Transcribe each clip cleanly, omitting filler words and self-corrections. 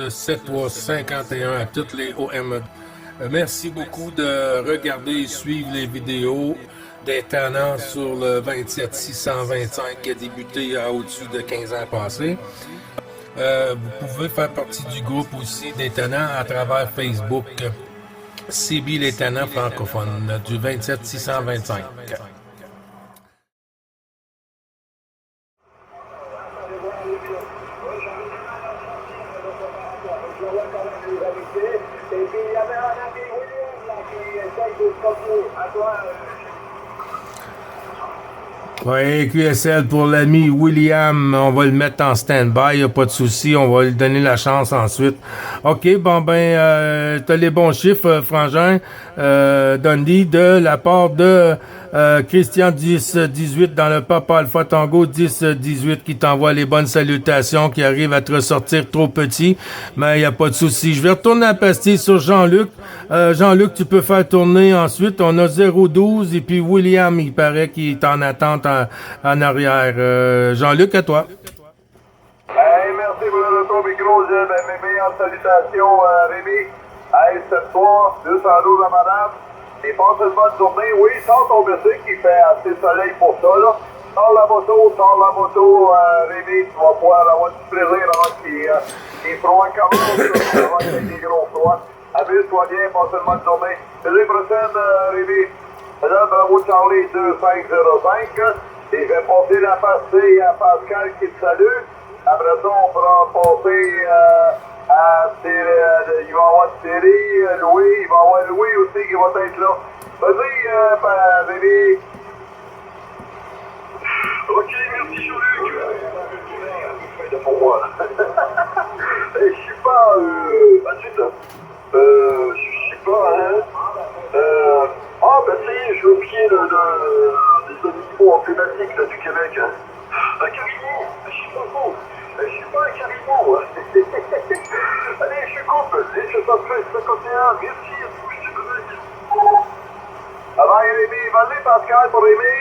7351 à toutes les OME. Merci beaucoup de regarder et suivre les vidéos des tenants sur le 27625 qui a débuté au-dessus de 15 ans passés. Vous pouvez faire partie du groupe aussi des tenants à travers Facebook. CB les tenants francophones du 27625. Et puis il y avait un ami William là, qui essaye de stopper. À toi. Oui, QSL pour l'ami William, on va le mettre en stand-by, y a pas de souci, on va lui donner la chance ensuite. OK, bon ben, t'as les bons chiffres, Frangin, Dundee, de la part de Christian 10-18 dans le Papa Alpha Tango 10-18 qui t'envoie les bonnes salutations, qui arrive à te ressortir trop petit, mais y a pas de souci. Je vais retourner à la pastille sur Jean-Luc. Jean-Luc, tu peux faire tourner ensuite, on a 0-12 et puis William, il paraît qu'il est en attente en arrière. Jean-Luc, à toi. Hey, merci pour le retour micro. Mes meilleures salutations, Rémi. Hey, cette soir, 212 à madame. Et passe une bonne journée. Oui, sors ton bicycle qui fait assez soleil pour ça, là. Sors la moto, Rémi. Tu vas pouvoir avoir du plaisir avant qu'il froid commence. Avant qu'il y ait des gros froids. Amuse-toi bien, passe une bonne journée. L'année prochaine, Rémi. Là, Bravo Charlie 2505. Et je vais passer la pastille à Pascal qui te salue. Après ça, on pourra passer à Thierry. Il va y avoir Thierry, Louis. Il va y avoir Louis aussi qui va être là. Vas-y, Rémi. Ok, merci Jean-Luc. Pour moi, là. Je suis pas. Je sais pas, hein. Ben ça y est, je suis au pied des animaux emblématiques du Québec. Un caribou, je suis pas faux. Je suis pas un caribou. Allez, je suis couple. 73-51, merci à tous, je te connais. Ah ben, Rémi, vas-y Pascal pour Rémi.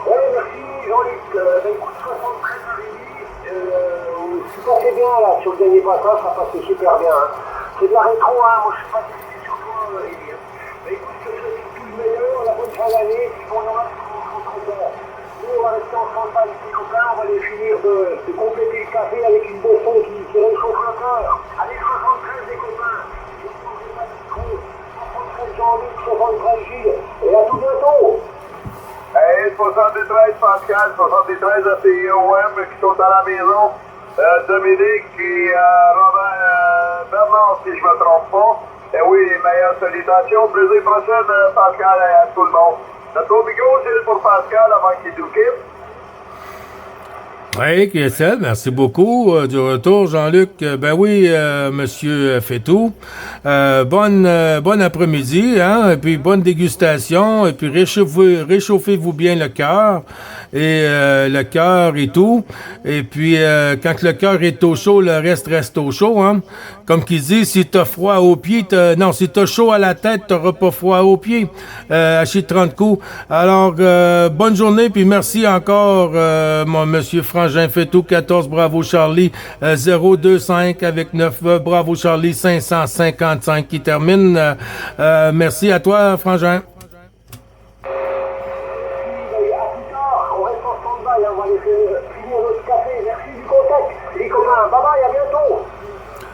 Oui, merci Jean-Luc. Écoute, 73 à Rémi. Tu passais bien là, sur le dernier passage, ça passait super bien. Hein. C'est de la rétro, hein. Moi je suis pas décidé sur toi, Rémi. Mais écoute, je te souhaite tout le meilleur, la bonne fin d'année, puis qu'on aura trop bon. Nous, on va rester ensemble avec les copains, on va aller finir de compléter le café avec une boisson qui réchauffe le cœur. Allez, 73 les copains. Je ne mangerai pas de trop. 73 Jean-Luc, 73 Gilles. Et à tout bientôt. Hey, 73 Pascal, 73 ACIOM qui sont à la maison. Dominique et Bernard, si je ne me trompe pas. Et oui, les meilleures salutations. Plaisir prochaine, Pascal, et à tout le monde. Notre micro, c'est pour Pascal avant qu'il nous quitte. Oui, QSL, merci beaucoup du retour, Jean-Luc. Ben oui, monsieur Fétou. Bon après-midi, hein, et puis bonne dégustation, et puis réchauffez-vous bien le cœur, et le cœur et tout. Et puis, quand le cœur est au chaud, le reste au chaud, hein. Comme qu'il dit, si t'as froid aux pieds, si t'as chaud à la tête, t'auras pas froid aux pieds. À chez 30 coups. Alors, bonne journée, puis merci encore, mon monsieur Frangin Fétou, 14 Bravo Charlie 025 avec 9 Bravo Charlie 555 qui termine. Merci à toi, Frangin.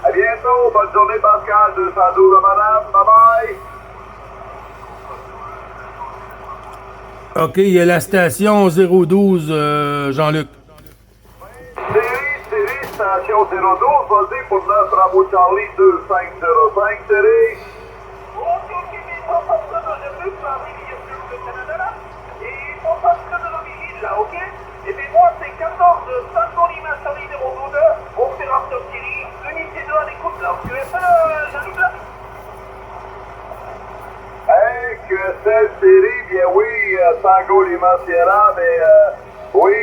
À bientôt, bonne journée Pascal, 212 madame, bye bye. OK, il y a la station 012, Jean-Luc. Thierry, station 012, vas-y pour 9 Bravo Charlie 2505, Thierry. Ok, mais pas parce que je veux pas venir sur le Canada là, et pas parce que de l'origine là, ok? Et puis moi c'est 14 Saint-Denis Charlie 012, opérateur Thierry, unité 2 à l'écoute là, tu es ça Jean-Luc là? Hey, que c'est Thierry, bien oui, Tango Lima Sierra, mais oui,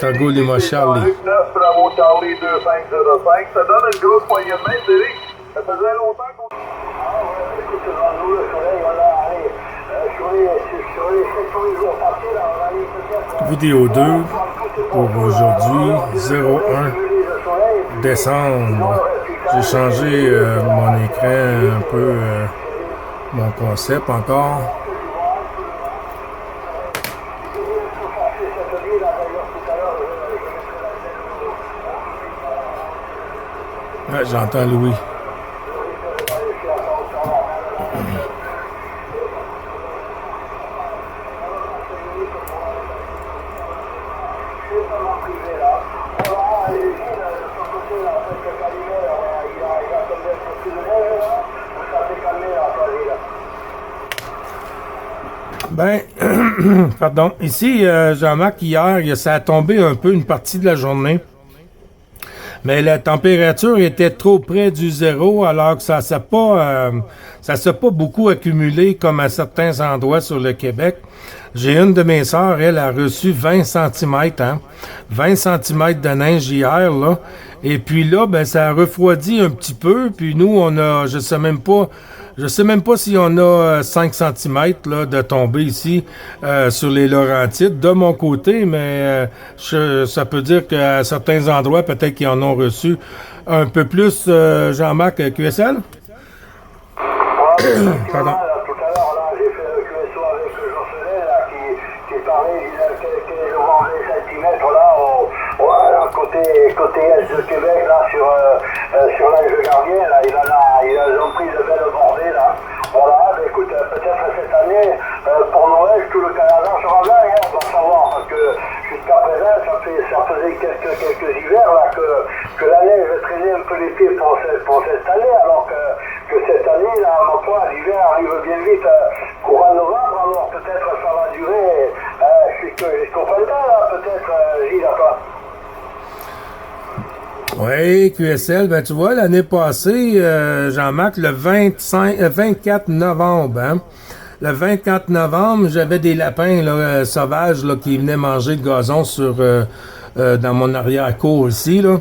Tango Lima Charlie. 9 Bravo Charlie 2505, ça donne une grosse poignée de main, Thierry. Ça faisait longtemps qu'on... Ah ouais, écoute, le soleil, voilà, allez, sur les 7 jours passés, là, on va aller peut-être... Vidéo 2 pour aujourd'hui, 01. descendre. J'ai changé mon écran un peu, mon concept encore. Ah, j'entends Louis. Ben, pardon. Ici, Jean-Marc, hier, ça a tombé un peu une partie de la journée. Mais la température était trop près du zéro, alors que ça s'est pas beaucoup accumulé comme à certains endroits sur le Québec. J'ai une de mes sœurs, elle a reçu 20 centimètres, hein. 20 centimètres de neige hier, là. Et puis là, ben, ça a refroidi un petit peu. Puis nous, on a, je sais même pas si on a 5 centimètres là, de tombée ici sur les Laurentides, de mon côté, mais ça peut dire qu'à certains endroits, peut-être qu'ils en ont reçu un peu plus, Jean-Marc, QSL? Pardon. Tout à l'heure, là, j'ai fait le QSO avec Jocelyn, là, qui parlait, il a quelques 20 centimètres, là, côté est de Québec, là, sur l'Ange Gardien, là, ils ont pris de belles bordées, là. Voilà, ben, écoute, peut-être cette année, pour Noël, tout le Canada sera bien, hein, on va savoir, parce que jusqu'à présent, ça faisait quelques hivers, là, que la neige traînait un peu les pieds pour cette année, alors que cette année, là, ma foi, l'hiver arrive bien vite, courant novembre, alors peut-être ça va durer jusqu'au printemps, là, peut-être, Gilles, à toi. Oui, QSL, ben tu vois, l'année passée, Jean-Marc, le 24 novembre, hein, le 24 novembre, j'avais des lapins là, sauvages là, qui venaient manger le gazon dans mon arrière-cour ici, là.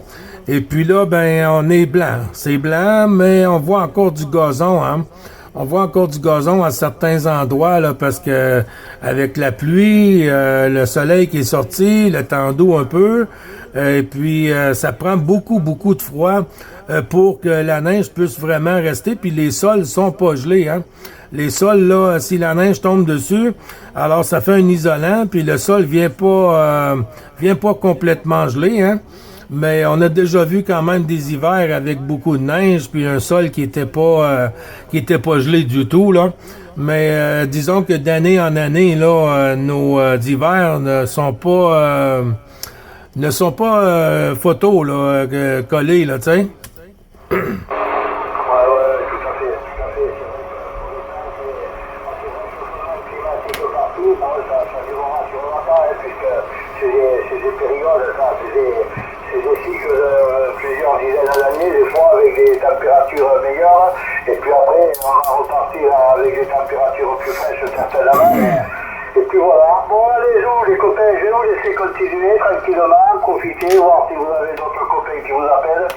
Et puis là, ben, on est blanc. C'est blanc, mais on voit encore du gazon, hein. On voit encore du gazon à certains endroits, là, parce que avec la pluie, le soleil qui est sorti, le temps doux un peu, et puis ça prend beaucoup de froid pour que la neige puisse vraiment rester, puis les sols sont pas gelés, hein. Les sols, là, si la neige tombe dessus, alors ça fait un isolant, puis le sol vient pas complètement gelé, hein. Mais on a déjà vu quand même des hivers avec beaucoup de neige puis un sol qui était pas gelé du tout là. Mais disons que d'année en année là, nos hivers ne sont pas photos là collés là, tu sais. Plusieurs dizaines d'années, des fois avec des températures meilleures, et puis après on va repartir avec des températures plus fraîches certainement. Et puis voilà. Bon, les copains, je vais vous laisser continuer tranquillement, profiter, voir si vous avez d'autres copains qui vous appellent.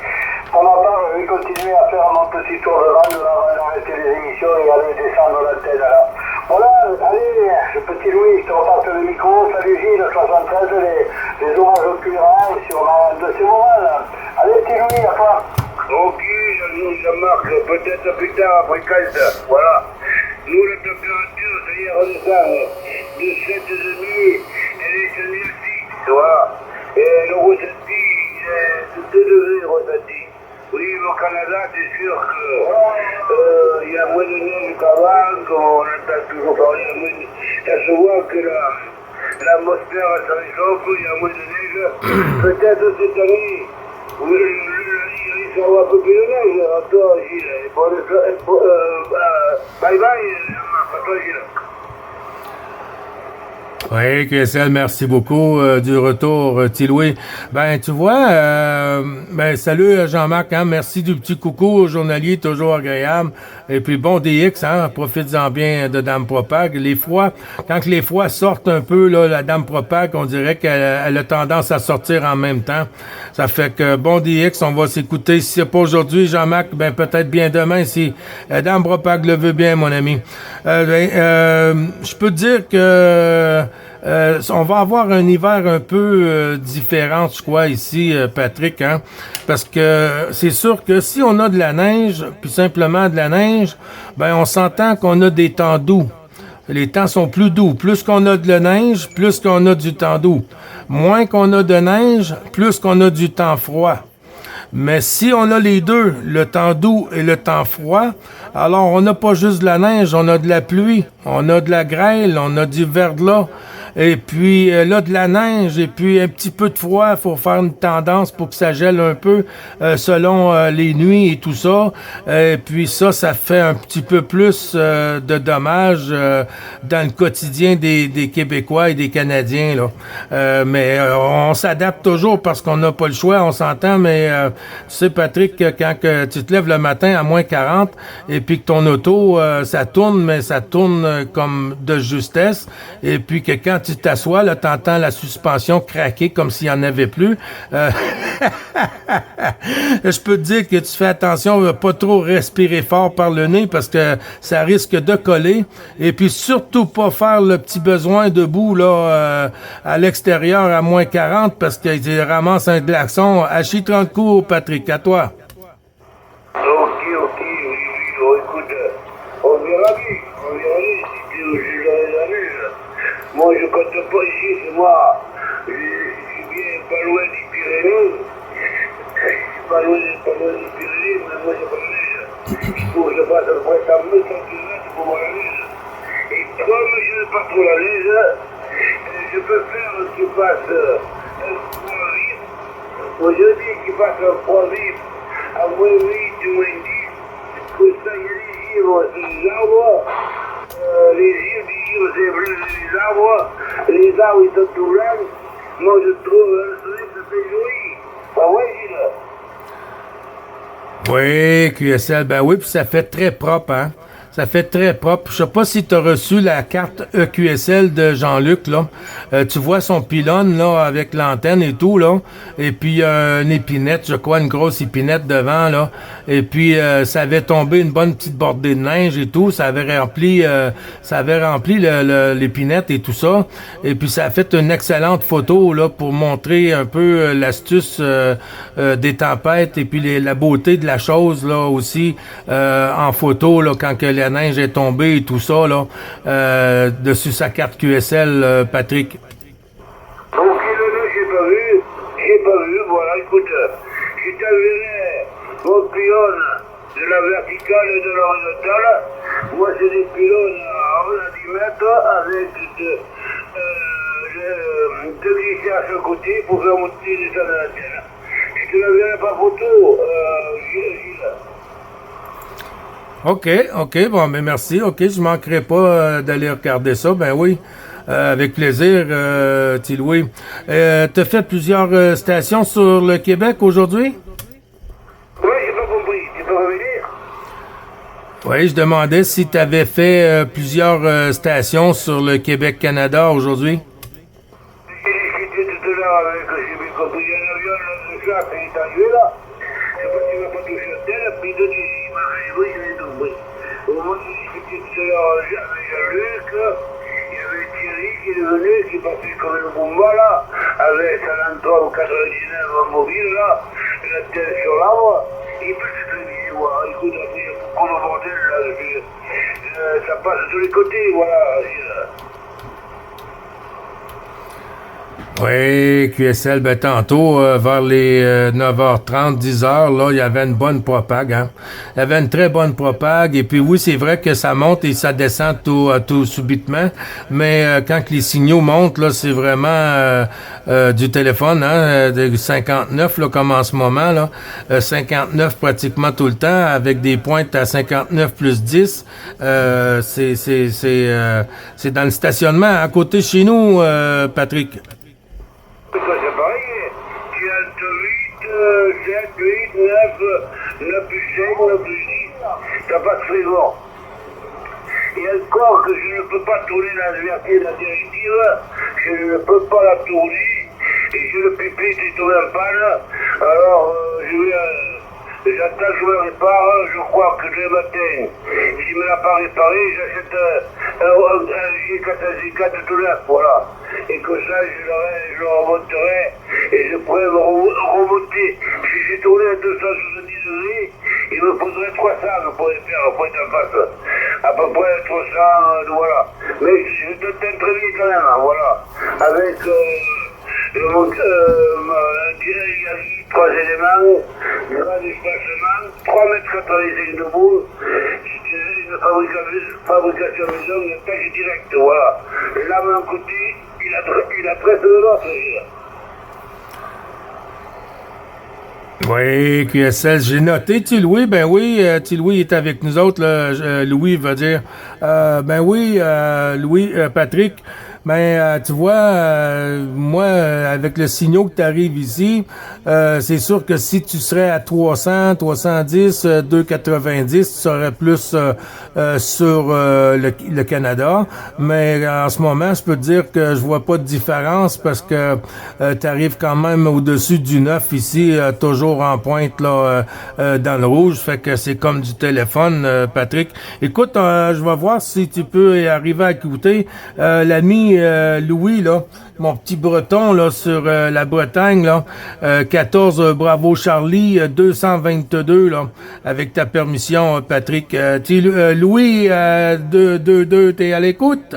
Pour ma part, je vais continuer à faire mon petit tour de bande avant d'arrêter les émissions et aller descendre l'antenne là. Voilà, allez, petit Louis, je te repasse le micro. Salut Gilles, 73, les hommages occurrents sur de ces moments-là. Allez, petit Louis, à toi. Ok, Jean-Marc, peut-être plus tard après 15. Voilà. Nous, la température, ça y est, redescend de 7,5, elle est de 1006, voilà. Et le ressenti, c'est de 2 degrés ressenti. Oui, au Canada, c'est sûr que y a moins de neige qu'avant, qu'on entend toujours parler de moins de neige. Ça se voit que l'atmosphère se réchauffe, il y a moins de neige. Peut-être cette année, oui, il risque d'avoir un peu plus de neige. À toi, Gilles. Bye bye, à toi, Gilles. Oui, QSL, merci beaucoup du retour, Tiloué. Ben, tu vois, ben, salut Jean-Marc, hein, merci du petit coucou au journalier, toujours agréable. Et puis bon DX, hein, profites-en bien de Dame Propag. Quand les froids sortent un peu, là, la Dame Propag, on dirait qu'elle a tendance à sortir en même temps. Ça fait que bon DX, on va s'écouter. Si c'est pas aujourd'hui, Jean-Marc, ben peut-être bien demain, si Dame Propag le veut bien, mon ami. Je peux te dire que On va avoir un hiver un peu différent, je crois, ici, Patrick, hein? Parce que c'est sûr que si on a de la neige, puis simplement de la neige, ben on s'entend qu'on a des temps doux. Les temps sont plus doux. Plus qu'on a de la neige, plus qu'on a du temps doux. Moins qu'on a de neige, plus qu'on a du temps froid. Mais si on a les deux, le temps doux et le temps froid, alors on n'a pas juste de la neige, on a de la pluie, on a de la grêle, on a du verglas. Et puis là, de la neige et puis un petit peu de froid, il faut faire une tendance pour que ça gèle un peu selon les nuits et tout ça. Et puis ça fait un petit peu plus de dommages dans le quotidien des Québécois et des Canadiens, là. Mais on s'adapte toujours parce qu'on n'a pas le choix, on s'entend, mais tu sais, Patrick, quand que tu te lèves le matin à moins 40 et puis que ton auto, ça tourne, mais ça tourne comme de justesse, et puis que quand tu t'assois, là, t'entends la suspension craquer comme s'il n'y en avait plus. Je peux te dire que tu fais attention à pas trop respirer fort par le nez parce que ça risque de coller. Et puis surtout pas faire le petit besoin debout là à l'extérieur à moins 40 parce qu'il ramasse un glaçon. Achille 30 coups, Patrick, à toi. Ok, écoute, on verra bien, moi, je compte pas ici, c'est moi. Je viens pas loin des Pyrénées. Pas loin des Pyrénées, mais moi, j'ai pas de neige. Il faut que je fasse à peu près 100 cm pour voir la neige. Et comme je n'ai pas trop la neige, je peux faire qu'il fasse un froid vif. Moi, je dis qu'il fasse un froid vif à moins 8 ou moins 10. Que ça, il y a des givres, des arbres. Les givres, c'est bleu, les arbres, ils sont tout blancs. Moi, je trouve le soleil, ça fait joli. Ah ouais, Gilles? Oui, QSL, ben oui, puis ça fait très propre, hein? Ça fait très propre. Je sais pas si tu as reçu la carte EQSL de Jean-Luc, là. Tu vois son pylône, là, avec l'antenne et tout, là. Et puis, une épinette, je crois, une grosse épinette devant, là. Et puis, ça avait tombé une bonne petite bordée de neige et tout. Ça avait rempli l'épinette et tout ça. Et puis, ça a fait une excellente photo, là, pour montrer un peu l'astuce des tempêtes et puis la beauté de la chose, là, aussi, en photo, là, quand que la neige est tombée et tout ça, là, dessus sa carte QSL, Patrick. Ok, là, j'ai pas vu, voilà, écoute, je t'enverrai mon pylône de la verticale et de l'horizontale. Moi, c'est des pylônes à 10 mètres avec deux glissés à ce côté pour faire monter et descendre l'antenne. Je te l'enverrai par photo, Gilles. OK, bon, mais merci. OK, je manquerai pas d'aller regarder ça. Ben oui, avec plaisir, Louis. T'as fait plusieurs stations sur le Québec aujourd'hui? Oui, j'ai pas compris. Tu peux revenir? Oui, je demandais si tu avais fait plusieurs stations sur le Québec-Canada aujourd'hui. J'ai discuté tout à l'heure avec, j'ai bien compris, un avion de chasse qui est arrivé là. Je sais pas s'il va pas toucher la terre, puis il m'a dit, oui, je l'ai compris. Au moment où j'ai discuté tout à l'heure avec Jean-Luc, il y avait Thierry qui est venu, qui passait comme le Bumba là, avec sa Land 3 ou 99 mobile là, la tête sur l'arbre. Il peut se créer, voilà. Écoute, après, il y a beaucoup de bordel là, ça passe de tous les côtés, voilà. Oui, QSL, ben tantôt, vers les 9h30, 10h, là, il y avait une bonne propague, hein. Il y avait une très bonne propague, et puis oui, c'est vrai que ça monte et ça descend tout subitement, mais quand les signaux montent, là, c'est vraiment du téléphone, hein, de 59, là, comme en ce moment, là, 59 pratiquement tout le temps, avec des pointes à 59 plus 10, c'est dans le stationnement, à côté de chez nous, Patrick. C'est pareil, tu as 8, 7, 8, 9, 9 plus 5, 9 plus 10, t'as pas de frigo. Et encore que je ne peux pas tourner la liberté de la directive, je ne peux pas la tourner, et je le pipi est tombé en panne, alors je vais J'attends que je me répare, je crois que demain matin, s'il ne me l'a pas réparé, j'achète un G4 tout neuf, voilà. Et que ça, je le remonterai et je pourrais me remonter. Si j'ai tourné à 270 degrés, il me faudrait 300 pour faire un point de face. À peu près 300, voilà. Mais je te tiens très bien quand même, hein, voilà. Avec trois éléments, grand déplacement, 3,85 m debout, c'est une fabrication maison, une tâche directe, voilà. Là, de mon côté, il a traité de l'autre. Oui, QSL, j'ai noté. Louis, ben oui, Louis est avec nous autres. Là, Louis va dire, ben oui, Louis, Patrick, ben tu vois, moi, avec le signal que tu arrives ici, c'est sûr que si tu serais à 300, 310, 290, tu serais plus sur le Canada. Mais en ce moment, je peux te dire que je vois pas de différence parce que tu arrives quand même au-dessus du 9 ici, toujours en pointe là dans le rouge. Fait que c'est comme du téléphone, Patrick. Écoute, je vais voir si tu peux arriver à écouter l'ami Louis, là, mon petit breton là sur la Bretagne, là, 14 Bravo Charlie 222 là, avec ta permission, Patrick. Louis 222, t'es à l'écoute?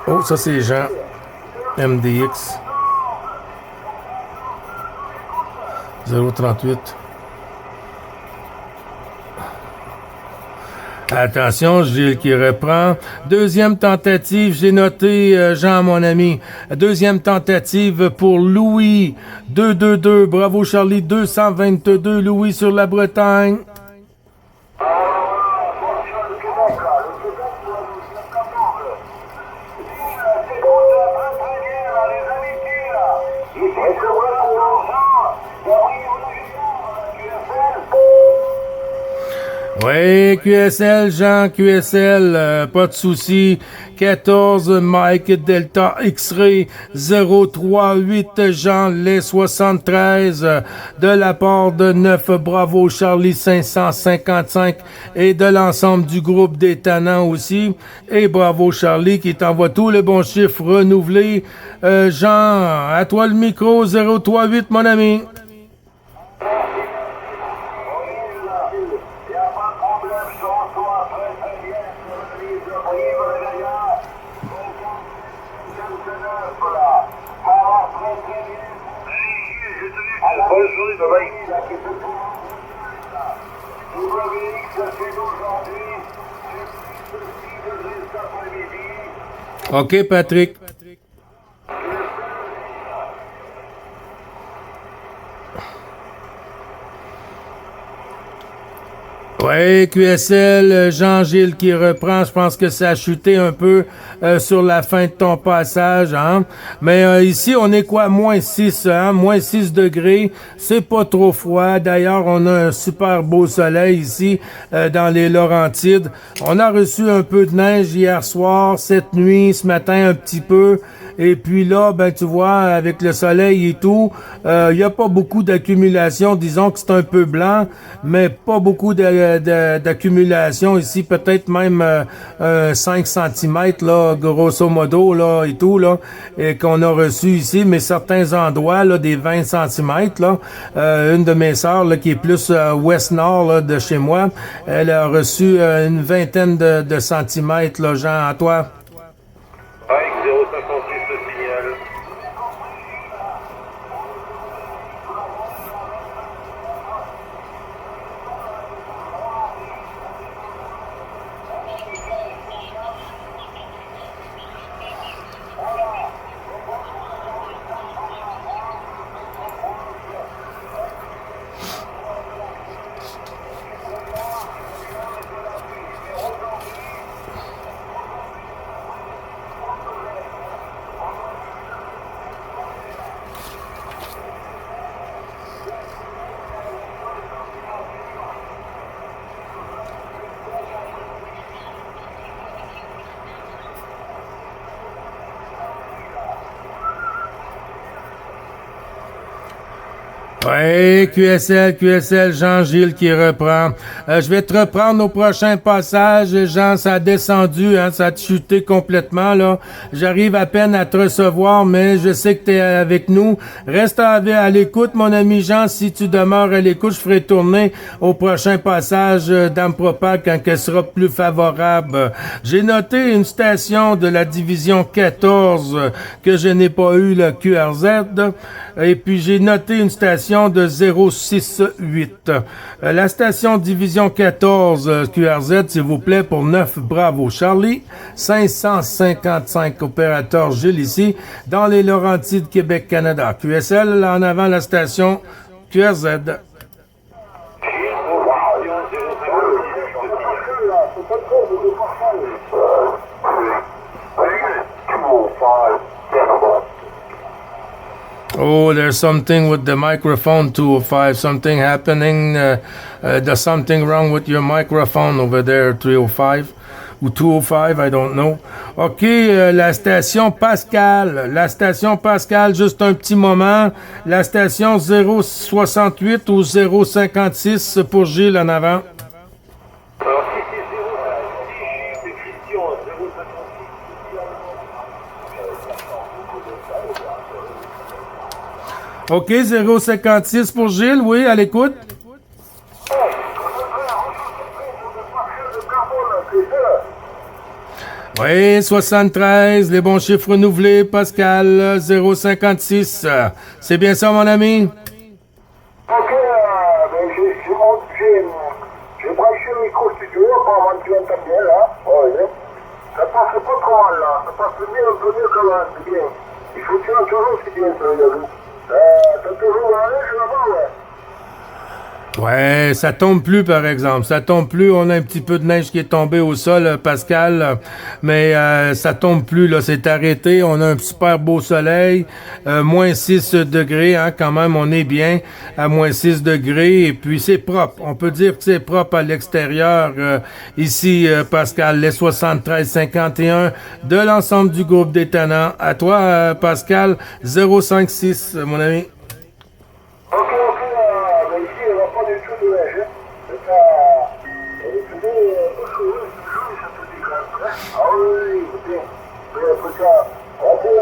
Oh, ça c'est Jean MDX 038. Attention, Gilles qui reprend. Deuxième tentative, j'ai noté, Jean, mon ami. Deuxième tentative pour Louis. 222, Bravo Charlie, 222, Louis sur la Bretagne. Oui, QSL, Jean, QSL, pas de souci. 14, Mike Delta X-Ray 038, Jean, les 73, de la part de 9, Bravo Charlie 555 et de l'ensemble du groupe des Tannants aussi. Et Bravo Charlie qui t'envoie tous les bons chiffres renouvelés. Jean, à toi le micro 038, mon ami. OK, Patrick. Oui, QSL, Jean-Gilles qui reprend. Je pense que ça a chuté un peu sur la fin de ton passage, hein. Mais ici, on est quoi? Moins 6, hein? Moins 6 degrés. C'est pas trop froid. D'ailleurs, on a un super beau soleil ici dans les Laurentides. On a reçu un peu de neige hier soir, cette nuit, ce matin un petit peu. Et puis là, ben tu vois, avec le soleil et tout, il y a pas beaucoup d'accumulation. Disons que c'est un peu blanc, mais pas beaucoup d'accumulation ici. Peut-être même 5 cm, là, grosso modo, là, et tout, là, et qu'on a reçu ici. Mais certains endroits, là, des 20 cm, là, une de mes sœurs, là, qui est plus ouest-nord, là, de chez moi, elle a reçu une vingtaine de centimètres, là, Jean, à toi. Oui, QSL, Jean-Gilles qui reprend. Je vais te reprendre au prochain passage. Jean, ça a descendu, hein, ça a chuté complètement, là. J'arrive à peine à te recevoir, mais je sais que tu es avec nous. Reste à l'écoute, mon ami Jean. Si tu demeures à l'écoute, je ferai tourner au prochain passage d'Ampropag quand elle sera plus favorable. J'ai noté une station de la division 14 que je n'ai pas eu, le QRZ. Et puis, j'ai noté une station de 068. La station division 14 QRZ, s'il vous plaît, pour 9 Bravo Charlie, 555 opérateur Gilles ici, dans les Laurentides, Québec, Canada. QSL, en avant la station QRZ. Oh, there's something with the microphone, 205. Something happening. There's something wrong with your microphone over there, 305 ou 205, I don't know. OK, la station Pascal. La station Pascal, juste un petit moment. La station 068 ou 056 pour Gilles en avant. Alors, si c'est 056, c'est Christian, 056. OK, 056 pour Gilles, oui, à l'écoute. Oui, 73, les bons chiffres renouvelés, Pascal, 056. C'est bien ça, mon ami? Ok, ben j'ai branché le micro studio pour avoir que tu m'entends bien, là. Oui. Ça passe pas trop mal, là. Ça passe bien, un peu mieux que là, c'est bien. Il faut que tu toujours, c'est bien, ça, là. T'as toujours la neige là-bas, ouais. Ouais, ça tombe plus, par exemple. Ça tombe plus. On a un petit peu de neige qui est tombée au sol, Pascal, mais ça tombe plus, là. C'est arrêté. On a un super beau soleil. Moins 6 degrés, hein, quand même. On est bien à moins 6 degrés. Et puis, c'est propre. On peut dire que c'est propre à l'extérieur. Ici, Pascal, les 73-51 de l'ensemble du groupe des Tannants. À toi, Pascal, 056, mon ami. Ok, mais ici, il n'y a pas du tout de neige, hein. C'est ça. Et tu dis, ça te dit quand même, hein. Ah oui, écoutez, c'est ça. On peut,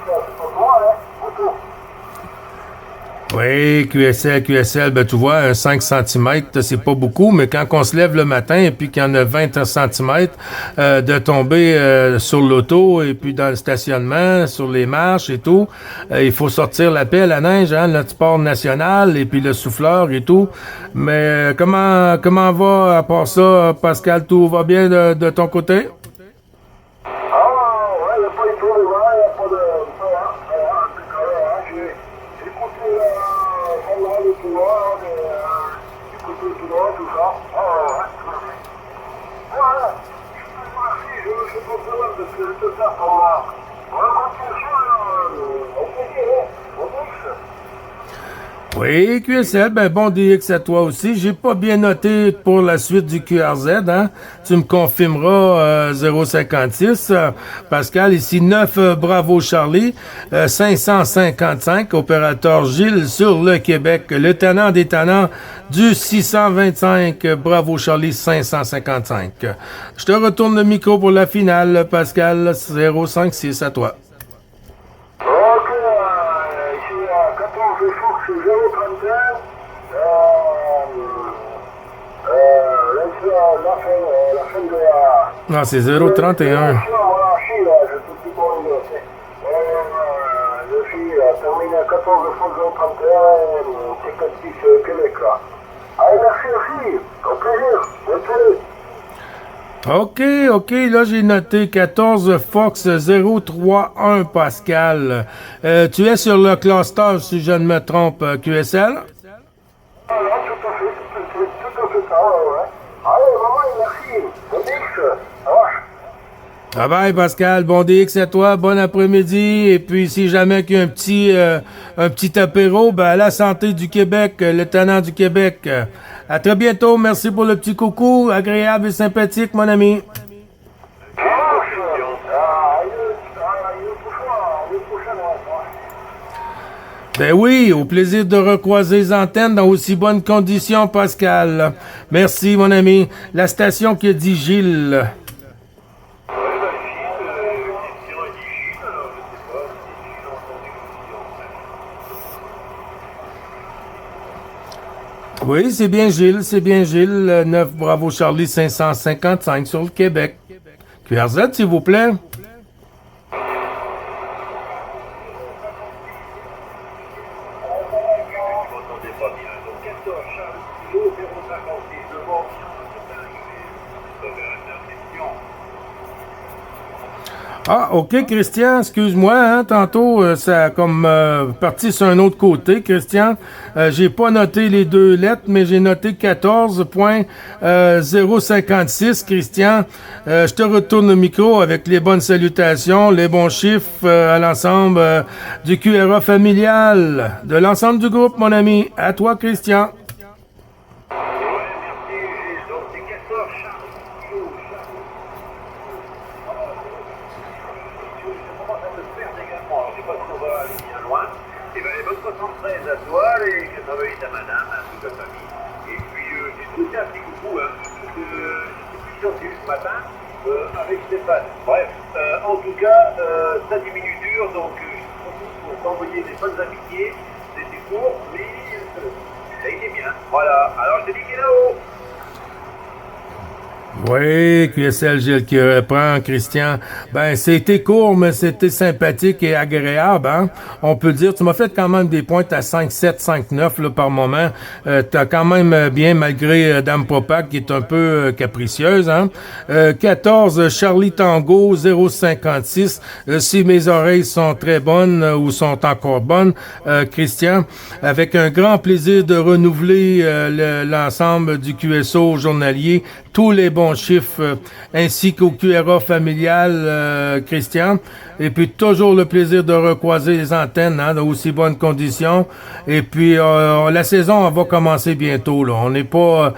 c'est pas moi, hein, autour. Oui, QSL, ben tu vois, un 5 cm, c'est pas beaucoup, mais quand on se lève le matin et puis qu'il y en a 20 cm de tomber sur l'auto et puis dans le stationnement, sur les marches et tout, il faut sortir la pelle à neige, hein, notre sport national et puis le souffleur et tout. Mais comment va à part ça, Pascal, tout va bien de ton côté? Il n'y a pas de tout, il n'y a pas de... en tout cas, j'ai écouté le tour, écouté le tour, tout ça. Voilà. Merci, je suis pas besoin de ce que je peux faire pour moi. On va continuer ça, au plaisir, au DX. Oui, QSL, ben bon DX à toi aussi. J'ai pas bien noté pour la suite du QRZ, hein. Tu me confirmeras 056. Pascal, ici 9 Bravo Charlie, 555, opérateur Gilles sur le Québec, le tannant des tannants du 625, Bravo Charlie 555. Je te retourne le micro pour la finale, Pascal, 056 à toi. Ok, ici à 14 Fox 031, la fin de la... Ah, c'est 031. Je suis terminé à 14 Fox 031, c'est 46 Québec, là. Allez, merci aussi, au plaisir, bonne soirée. OK, là j'ai noté 14 Fox 031 Pascal. Tu es sur le cluster si je ne me trompe, QSL? Ah, tout à fait ça, ouais. Allez, maman, merci, bon X, ça va. Bye bye Pascal, bon DX à toi, bon après-midi. Et puis si jamais qu'il y a un petit apéro, ben à la santé du Québec, le tannant du Québec. À très bientôt, merci pour le petit coucou, agréable et sympathique mon ami. Ben oui, au plaisir de recroiser les antennes dans aussi bonnes conditions, Pascal. Merci, mon ami. La station qui a dit Gilles. Oui, c'est bien Gilles. 9 Bravo Charlie 555 sur le Québec. QRZ, s'il vous plaît. Ah, OK, Christian, excuse-moi, hein, tantôt, ça a comme parti sur un autre côté, Christian. J'ai pas noté les deux lettres, mais j'ai noté 14.056, Christian. Je te retourne le micro avec les bonnes salutations, les bons chiffres à l'ensemble du QRA familial, de l'ensemble du groupe, mon ami. À toi, Christian. Et 88 à madame, à toute la famille. Et puis, j'ai trouvé un petit coucou, hein, parce que j'étais plus tendu ce matin avec Stéphane. Bref, en tout cas, ça diminue dur, donc je suis content pour t'envoyer des bonnes amitiés. C'était court, mais ça a été bien. Voilà, alors je te dis qu'il est là-haut. Oui, QSL Gilles qui reprend, Christian. Ben, c'était court, mais c'était sympathique et agréable, hein. On peut dire, tu m'as fait quand même des pointes à 5-7, 5-9, là, par moment. T'as quand même bien, malgré Dame Popac, qui est un peu capricieuse, hein. 14, Charlie Tango, 0,56. Si mes oreilles sont très bonnes ou sont encore bonnes, Christian, avec un grand plaisir de renouveler l'ensemble du QSO journalier, tous les bons chiffres, ainsi qu'au QRA familial, Christian. Et puis, toujours le plaisir de recroiser les antennes, hein, dans aussi bonnes conditions. Et puis, la saison va commencer bientôt, là. On n'est pas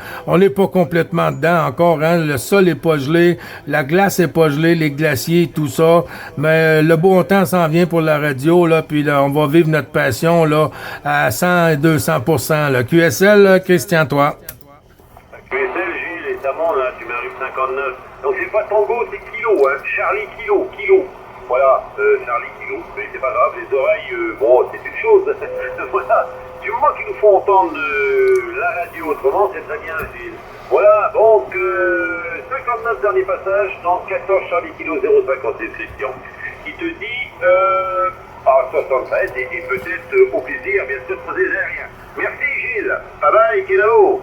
complètement dedans encore, hein. Le sol est pas gelé, la glace est pas gelée, les glaciers, tout ça. Mais le bon temps s'en vient pour la radio, là. Puis là, on va vivre notre passion, là, à 100 et 200%, là. QSL, là, Christian, toi. Là, tu m'arrives 59. Donc c'est pas Tango, c'est Kilo, hein. Charlie Kilo. Voilà, Charlie Kilo. Mais c'est pas grave, les oreilles, bon, c'est une chose. Voilà, du moment qu'ils nous font entendre la radio autrement, c'est très bien, Gilles. Voilà, donc 59 dernier passage, donc 14 Charlie Kilo 056 Christian, qui te dit 73 et peut-être au plaisir, bien sûr, pour des aériens. Merci Gilles. Bye bye, Kinavo.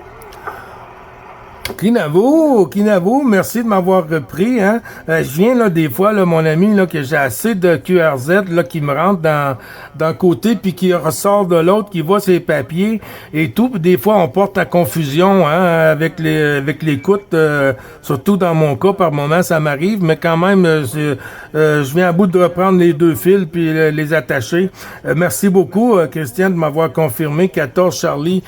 Kinavo, merci de m'avoir repris, hein. Je viens, là, des fois, là, mon ami, là, que j'ai assez de QRZ, là, qui me rentre d'un côté puis qui ressort de l'autre, qui voit ses papiers et tout. Puis des fois, on porte la confusion, hein, avec l'écoute, surtout dans mon cas, par moment, ça m'arrive, mais quand même, je viens à bout de reprendre les deux fils puis les attacher. Merci beaucoup, Christian, de m'avoir confirmé 14 Charlie,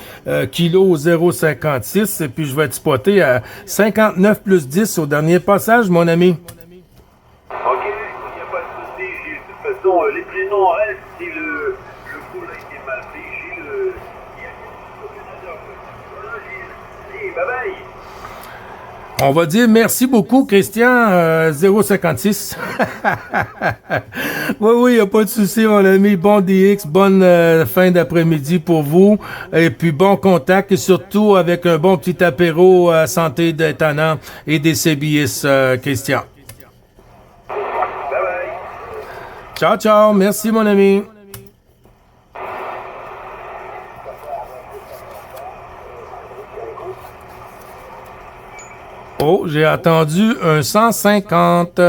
kilo 056, et puis je vais être spoté à 59 plus 10 au dernier passage, mon ami. Ok, il n'y a pas de souci, Gilles. De toute façon, les prénoms restent si le coup a été mal fait. Gilles, il y a au Canada. Voilà, Gilles. Allez, bye bye. On va dire merci beaucoup, Christian, 056. Oui, y a pas de souci, mon ami. Bon DX, bonne fin d'après-midi pour vous. Et puis bon contact, et surtout avec un bon petit apéro à santé d'étonnant et des CBS, Christian. Bye bye. Ciao. Merci, mon ami. Oh, j'ai attendu un 150.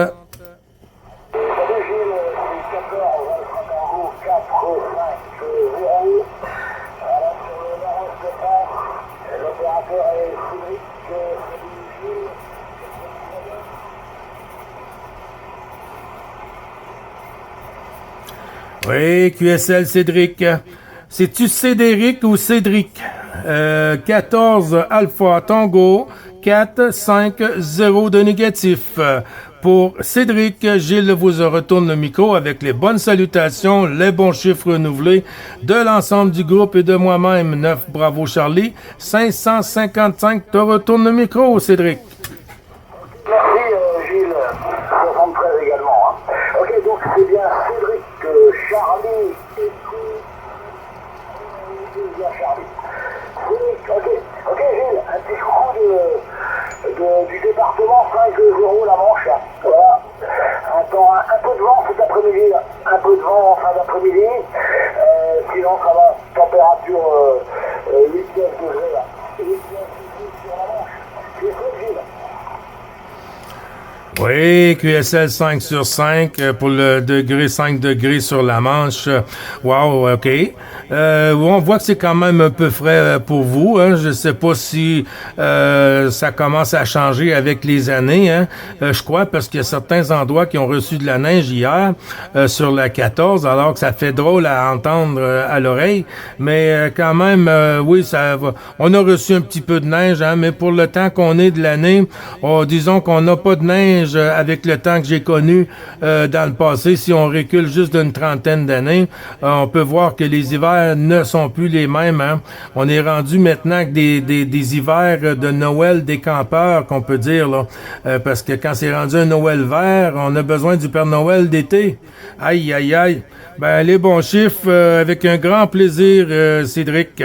Oui, QSL Cédric. C'est-tu Cédric ou Cédric? 14 Alpha Tango, 4, 5, 0 de négatif. pour Cédric. Gilles vous retourne le micro avec les bonnes salutations, les bons chiffres renouvelés de l'ensemble du groupe et de moi-même. 9, bravo Charlie. 555, te retourne le micro, Cédric. Merci Gilles, 73 également. Hein. Ok, donc c'est bien Cédric, Charlie et bien Charlie. Ok Gilles, un petit coucou du département 5-0 la Manche. Voilà. Un peu de vent cet après-midi, un peu de vent en fin d'après-midi. Sinon ça va, température 8-9 degrés là. 8-9 degrés sur la Manche. C'est Gilles. Oui, QSL 5 sur 5 pour le degré 5 degrés sur la Manche. Wow, OK. On voit que c'est quand même un peu frais pour vous. Hein. Je sais pas si ça commence à changer avec les années. Hein. Je crois parce qu'il y a certains endroits qui ont reçu de la neige hier sur la 14, alors que ça fait drôle à entendre à l'oreille. Mais quand même, oui, ça va. On a reçu un petit peu de neige, hein, mais pour le temps qu'on est de l'année, disons qu'on n'a pas de neige avec le temps que j'ai connu dans le passé. Si on recule juste d'une trentaine d'années, on peut voir que les hivers ne sont plus les mêmes. Hein. On est rendu maintenant avec des hivers de Noël des campeurs, qu'on peut dire, là. Parce que quand c'est rendu un Noël vert, on a besoin du Père Noël d'été. Aïe, aïe, aïe. Ben, les bons chiffres, avec un grand plaisir, Cédric.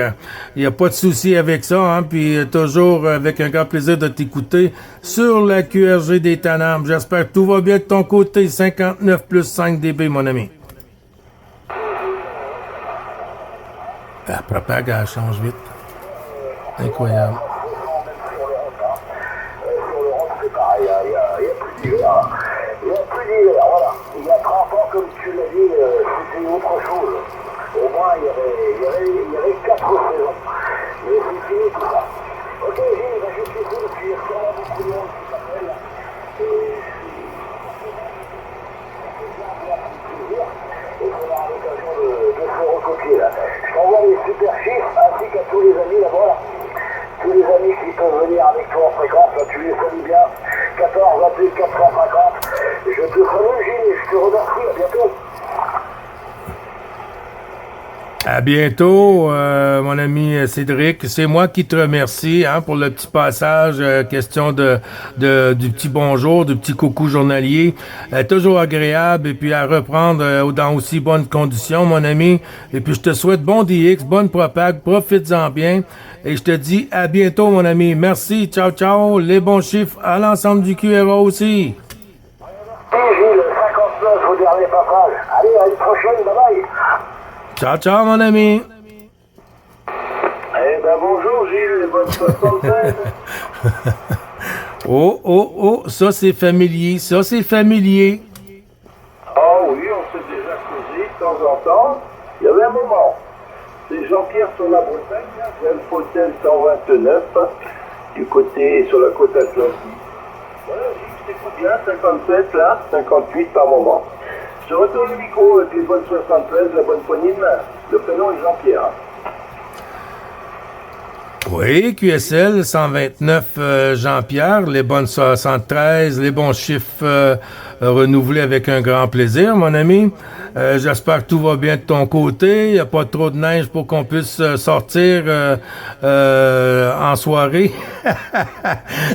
Il n'y a pas de souci avec ça, hein. Puis toujours avec un grand plaisir de t'écouter sur la QRG des Tanams. J'espère que tout va bien de ton côté. 59 plus 5 dB, mon ami. La propague, elle change vite. Incroyable. C'est pareil, il y a plus d'hiver. Il y a plus d'hiver, voilà. Il y a 30 ans, comme tu l'as dit, c'était autre chose. Au moins, il y avait 4 saisons. Mais c'est fini tout ça. Ok, Gilles, je suis cool, puis il y a beaucoup de monde qui s'appelle. Et on aura l'occasion de se recopier là. Je t'envoie les super chiffres ainsi qu'à tous les amis là-bas. Là. Tous les amis qui peuvent venir avec toi en fréquence, là, tu les salues bien. 14, 28, 450. Je te salue Gilles et je te remercie. À bientôt. À bientôt, mon ami Cédric. C'est moi qui te remercie pour le petit passage, question du petit bonjour, du petit coucou journalier. Toujours agréable et puis à reprendre dans aussi bonnes conditions, mon ami. Et puis je te souhaite bon DX, bonne propague, profites-en bien. Et je te dis à bientôt, mon ami. Merci, ciao, ciao. Les bons chiffres à l'ensemble du QRA aussi. Merci Gilles, 59 au dernier passage. Allez, à une prochaine, bye bye. Ciao, ciao, mon ami. Eh ben bonjour Gilles, les bonnes 76. Oh, ça c'est familier, ça c'est familier. Ah oui, on s'est déjà causé de temps en temps. Il y avait un moment. C'est Jean-Pierre sur la Bretagne, Delph Hotel 129, du côté sur la côte atlantique. Voilà, Gilles, t'écoutes bien, 57 là, 58 par moment. Je retourne le micro avec les bonnes 73, la bonne poignée de main. Le prénom est Jean-Pierre. Oui, QSL 129 Jean-Pierre, les bonnes 73, les bons chiffres renouvelés avec un grand plaisir, mon ami. J'espère que tout va bien de ton côté. Il n'y a pas trop de neige pour qu'on puisse sortir en soirée.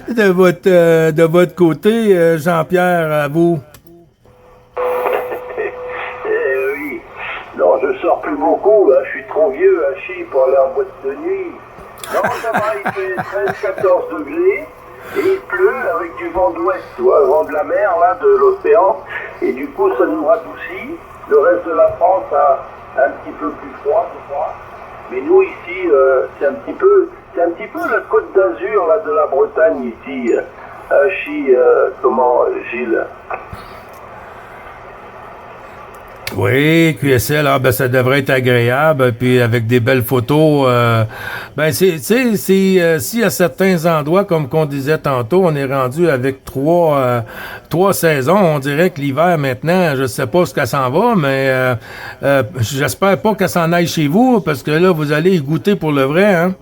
de votre côté, Jean-Pierre, à vous. Oui. Non, je sors plus beaucoup, là. Je suis trop vieux, Hachi, pour aller en boîte de nuit. Non, ça va, il fait 13-14 degrés. Et il pleut avec du vent d'ouest, tu vois, le vent de la mer, là, de l'océan. Et du coup, ça nous radoucit. Le reste de la France a un petit peu plus froid, je crois. Mais nous, ici, c'est un petit peu la côte d'Azur, là, de la Bretagne, ici. Gilles? Oui, QSL, ça devrait être agréable, puis avec des belles photos. Si à certains endroits, comme qu'on disait tantôt, on est rendu avec trois saisons, on dirait que l'hiver maintenant, je sais pas ce qu'elle s'en va, mais j'espère pas qu'elle s'en aille chez vous, parce que là, vous allez y goûter pour le vrai, hein.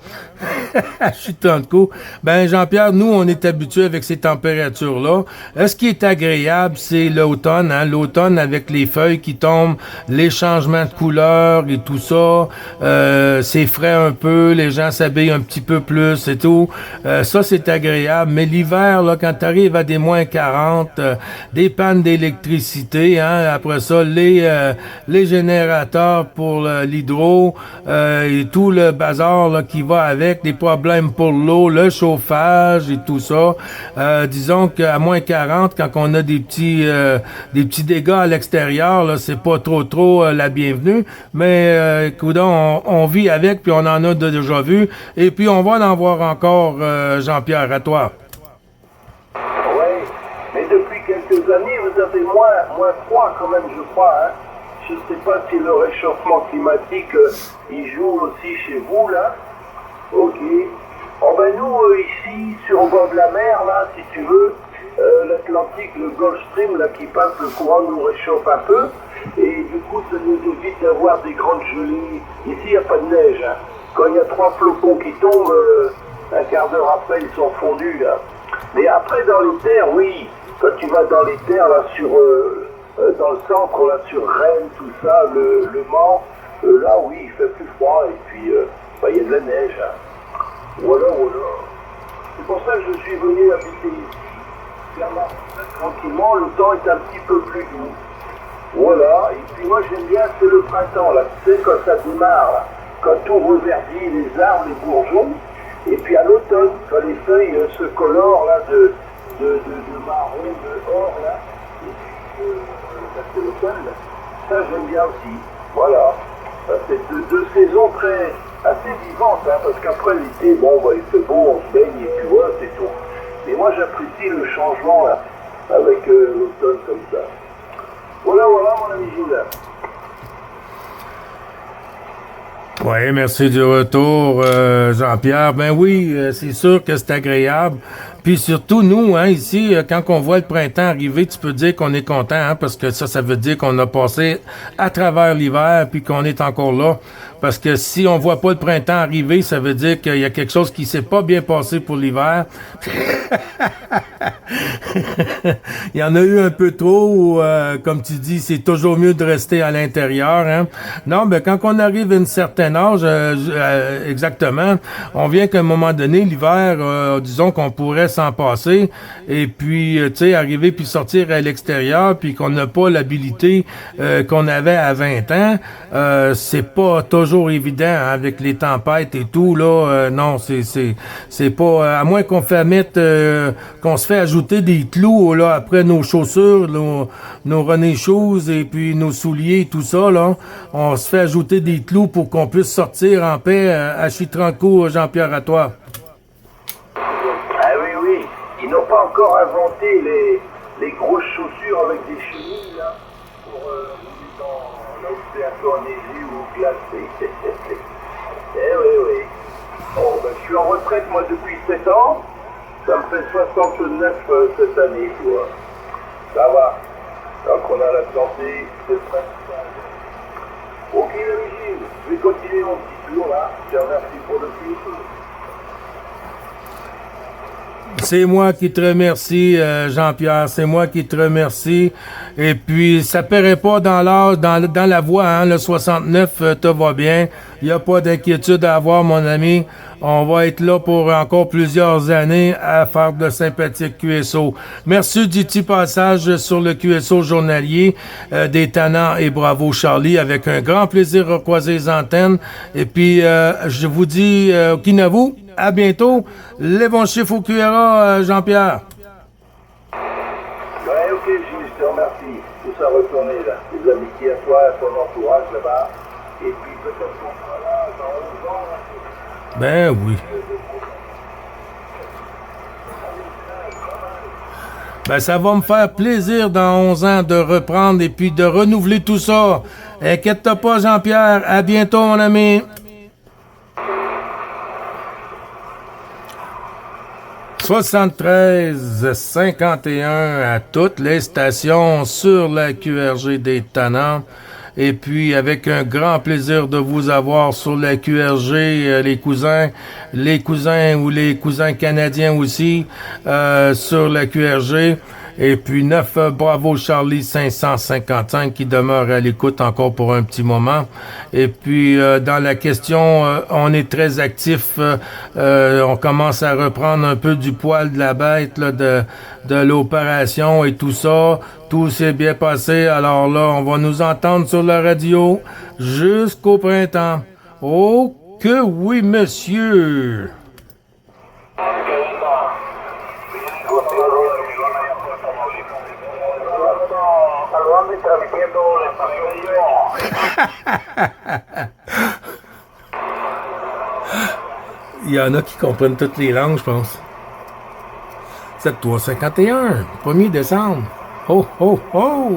à Chitanco. Ben, Jean-Pierre, nous, on est habitués avec ces températures-là. Ce qui est agréable, c'est l'automne, hein. L'automne avec les feuilles qui tombent, les changements de couleur et tout ça. C'est frais un peu, les gens s'habillent un petit peu plus et tout. Ça, c'est agréable. Mais l'hiver, là, quand tu arrives à des moins 40, des pannes d'électricité, hein, après ça, les générateurs pour l'hydro, et tout le bazar là, qui va avec, les problèmes pour l'eau, le chauffage et tout ça. Disons qu'à moins 40, quand on a des petits dégâts à l'extérieur, là, c'est pas trop la bienvenue. Mais coudonc, on vit avec, puis on en a déjà vu. Et puis on va en voir encore, Jean-Pierre, à toi. Oui, mais depuis quelques années, vous avez moins froid quand même, je crois. Hein. Je ne sais pas si le réchauffement climatique, il joue aussi chez vous, là. Ok. Oh ben nous, ici, sur le bord de la mer, là, si tu veux, l'Atlantique, le Gulf Stream, là, qui passe, le courant nous réchauffe un peu. Et du coup, ça nous évite d'avoir des grandes gelées. Ici, il n'y a pas de neige. Hein. Quand il y a 3 flocons qui tombent, un quart d'heure après, ils sont fondus, là. Mais après, dans les terres, oui. Quand tu vas dans les terres, là, dans le centre, là, sur Rennes, tout ça, le Mans, là, oui, il fait plus froid, et puis, il y a de la neige. Hein. Voilà. C'est pour ça que je suis venu habiter ici. Tranquillement, le temps est un petit peu plus doux. Voilà, et puis moi, j'aime bien, c'est le printemps, là, tu sais, quand ça démarre, là, quand tout reverdit, les arbres, les bourgeons, et puis à l'automne, quand les feuilles se colorent, là, de marron, de or, là, et puis, c'est l'automne, ça j'aime bien aussi. Voilà. C'est deux saisons assez vivantes, hein, parce qu'après l'été, bon, il fait beau, on se baigne, et puis voilà, c'est tout. Et moi j'apprécie le changement, là, avec l'automne comme ça. Voilà, mon ami Gilles. Oui, merci du retour, Jean-Pierre. Ben oui, c'est sûr que c'est agréable. Puis surtout, nous, hein, ici, quand on voit le printemps arriver, tu peux dire qu'on est content, hein, parce que ça veut dire qu'on a passé à travers l'hiver, puis qu'on est encore là. Parce que si on voit pas le printemps arriver, ça veut dire qu'il y a quelque chose qui s'est pas bien passé pour l'hiver. Il y en a eu un peu trop, comme tu dis, c'est toujours mieux de rester à l'intérieur, hein. Non, ben quand on arrive à un certain âge, exactement, on vient qu'à un moment donné, l'hiver, disons qu'on pourrait s'en passer, et puis, tu sais, arriver puis sortir à l'extérieur, puis qu'on n'a pas l'habilité qu'on avait à 20 ans, c'est pas toujours évident, hein, avec les tempêtes et tout, là, non, c'est pas, à moins qu'on fait mettre, qu'on se fait ajouter des clous, là, après nos chaussures, nos running shoes, et puis nos souliers, tout ça, là, on se fait ajouter des clous pour qu'on puisse sortir en paix à Chitranco, Jean-Pierre, à toi. Ah oui, ils n'ont pas encore inventé les grosses chaussures avec des chenilles, là, pour là où c'est un peu enneigé ou glacé. Oui. Bon, ben, je suis en retraite, moi, depuis 7 ans. Ça me fait 69 cette année, tu vois. Ça va. Tant qu'on a la santé, c'est le principal. Ok, l'ami Gilles, je vais continuer mon petit tour, là. Je te remercie pour le film. C'est moi qui te remercie, Jean-Pierre. C'est moi qui te remercie. Et puis, ça paraît pas dans l'âge, dans la voix, hein. Le 69, te va bien. Il n'y a pas d'inquiétude à avoir, mon ami. On va être là pour encore plusieurs années à faire de sympathiques QSO. Merci du petit passage sur le QSO journalier des Tannants et bravo, Charlie. Avec un grand plaisir de recroiser les antennes. Et puis, je vous dis, Kinavu, à bientôt. Les bons chiffres au QRA, Jean-Pierre. Ouais, ok, Gilles, je te remercie. Tout ça retourner, là. Des amitiés à toi, à ton entourage, là-bas. Et puis, peut-être qu'on sera là dans 11 ans, là. Ben oui. Ben, ça va me faire plaisir dans 11 ans de reprendre et puis de renouveler tout ça. Inquiète-toi pas, Jean-Pierre. À bientôt, mon ami. 73-51 à toutes les stations sur la QRG des Tannants. Et puis, avec un grand plaisir de vous avoir sur la QRG, les cousins ou les cousins canadiens aussi, sur la QRG. Et puis 9 Bravo Charlie 555 qui demeure à l'écoute encore pour un petit moment. Et puis dans la question, on est très actif. On commence à reprendre un peu du poil de la bête là, de l'opération et tout ça. Tout s'est bien passé. Alors là, on va nous entendre sur la radio jusqu'au printemps. Oh que oui, monsieur! Saludando y transmitiendo la estación. Il y en a qui comprennent toutes les langues, je pense. 7-3-51, 1er décembre. Ho, ho, ho!